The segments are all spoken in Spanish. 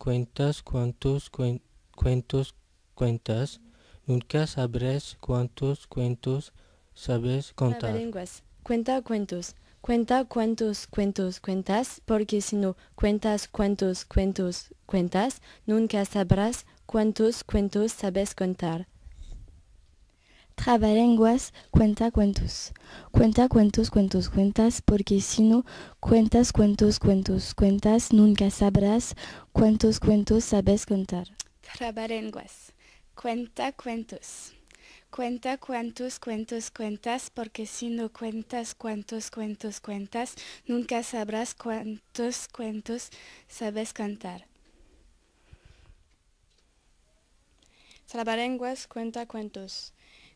cuentas cuántos cuentos cuentas, nunca sabrás cuántos cuentos sabes contar. Trabalenguas. Cuenta cuentos. Cuenta cuántos cuentos cuentas, porque si no cuentas cuántos cuentos cuentas, nunca sabrás cuántos cuentos sabes contar. Trabalenguas, cuenta cuentos. Cuenta cuentos cuentas, porque si no cuentas cuentos cuentas, nunca sabrás cuántos cuentos sabes contar. Trabalenguas. Cuenta cuentos. Cuenta cuántos cuentos cuentas, porque si no cuentas cuántos cuentos cuentas, nunca sabrás cuántos cuentos sabes contar. Trabalenguas, cuenta cuentos.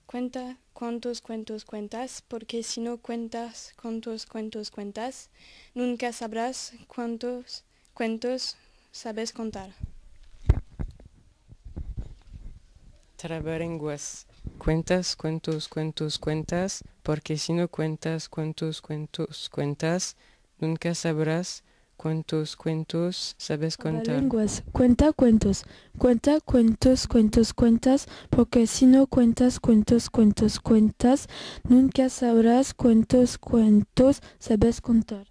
Cuenta cuántos cuentos cuentas, porque si no cuentas cuántos cuentos cuentas, nunca sabrás cuántos cuentos sabes contar. Trabalenguas. Cuentas cuentos cuentas, porque si no cuentas cuántos cuentos cuentas, nunca sabrás cuántos cuentos sabes contar. Trabalenguas, cuenta cuentos cuentas, porque si no cuentas cuentos cuentas, nunca sabrás cuántos cuentos sabes contar.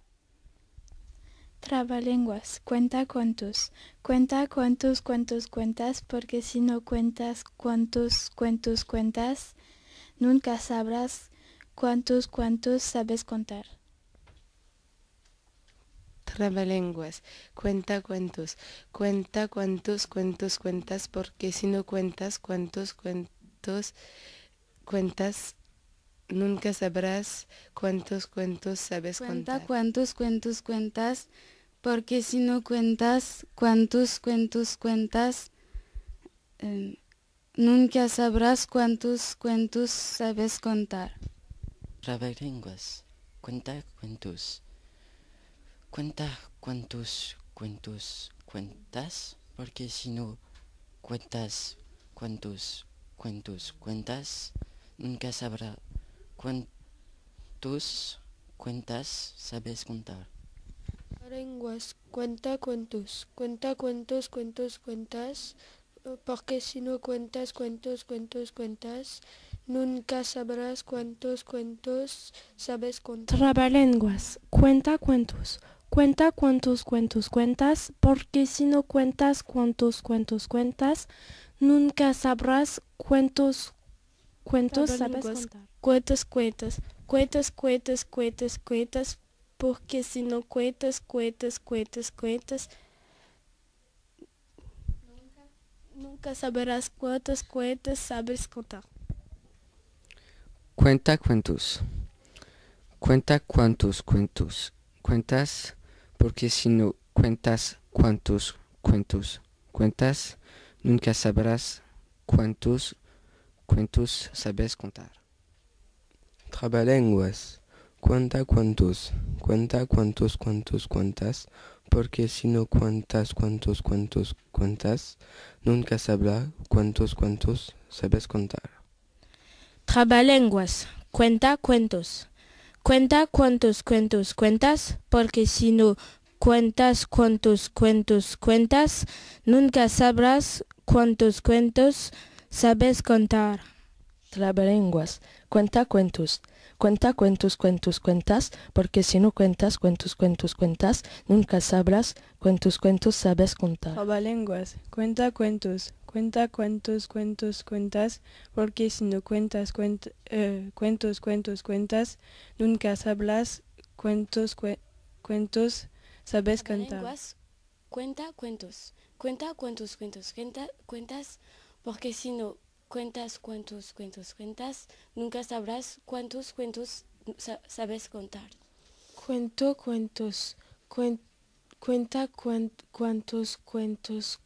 Trabalenguas. Cuenta cuentos. Cuenta cuántos cuentos cuentas, porque si no cuentas cuántos cuentos cuentas, nunca sabrás cuántos cuentos sabes contar. Trabalenguas. Cuenta cuentos. Cuenta cuántos cuentos cuentas, porque si no cuentas cuántos cuentos cuentas, nunca sabrás cuántos cuentos sabes Cuenta contar. cuántos cuentos cuentas, porque si no cuentas cuántos cuentos cuentas, nunca sabrás cuántos cuentos sabes contar. Trabalenguas. Cuenta cuentos. Cuenta cuántos cuentos cuentas, porque si no cuentas cuántos cuentos cuentas, nunca sabrás cuántos cuentas sabes contar. Trabalenguas, cuenta cuentos cuentas, porque si no cuentas cuentos cuentas, nunca sabrás cuántos cuentos sabes contar. Trabalenguas, cuenta cuentos cuentas, porque si no cuentas cuántos cuentos cuentas, nunca sabrás cuántos cuentos sabes Trabalenguas, contar. cuentas, porque si no cuentas cuentas, nunca sabrás cuántos cuentos sabes contar. Cuenta cuentos. Cuenta cuántos cuentos cuentas, porque si no cuentas cuántos cuentos cuentas, nunca sabrás cuántos cuentos sabes contar. Trabalenguas. Cuenta cuentos cuentas, porque si no cuentas cuántos cuentos cuentas, nunca sabrás cuántos cuentos sabes contar. Trabalenguas, cuenta cuentos cuentas, porque si no cuentas cuántos cuentos cuentas, nunca sabrás cuántos cuentos sabes contar. Trabalenguas, cuenta cuentos cuentas, porque si no cuentas cuántos cuentos cuentas, nunca sabrás cuántos cuentos sabes contar. Trabalenguas, cuenta cuentos cuentas, porque si no cuentas cuentos cuentas, nunca sabrás cuántos cuentos sabes contar. Trabalenguas, cuenta cuentos cuentas, porque si no cuentas cuántos cuentos cuentas, nunca sabrás cuántos cuentos sabes contar. Cuento cuentos, cuenta cuántos cuentos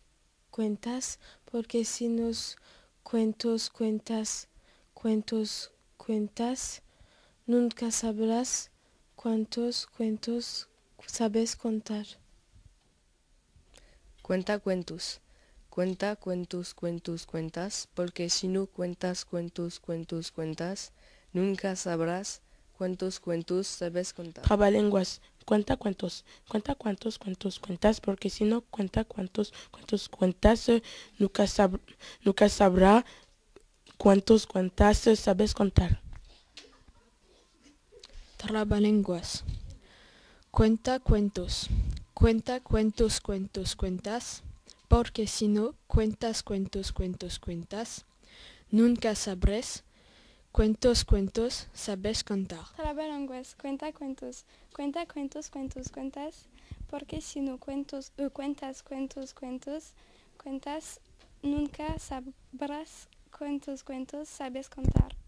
cuentas, porque si nos cuentos cuentas, nunca sabrás cuántos cuentos sabes contar. Cuenta cuentos. Cuenta cuentos cuentas, porque si no cuentas cuentos cuentas, nunca sabrás cuántos cuentos sabes contar. Trabalenguas, Cuenta cuentos, cuentas, porque si no cuenta cuentos, cuentas, nunca sabrá cuántos cuentas sabes contar. Trabalenguas. Cuenta cuentos, cuentas, porque si no cuentas cuentas, nunca sabrás cuántos cuentos sabes contar. Trabalenguas. Cuenta cuentos, cuentas, porque si no cuentas cuentos, nunca sabrás cuántos cuentos sabes contar.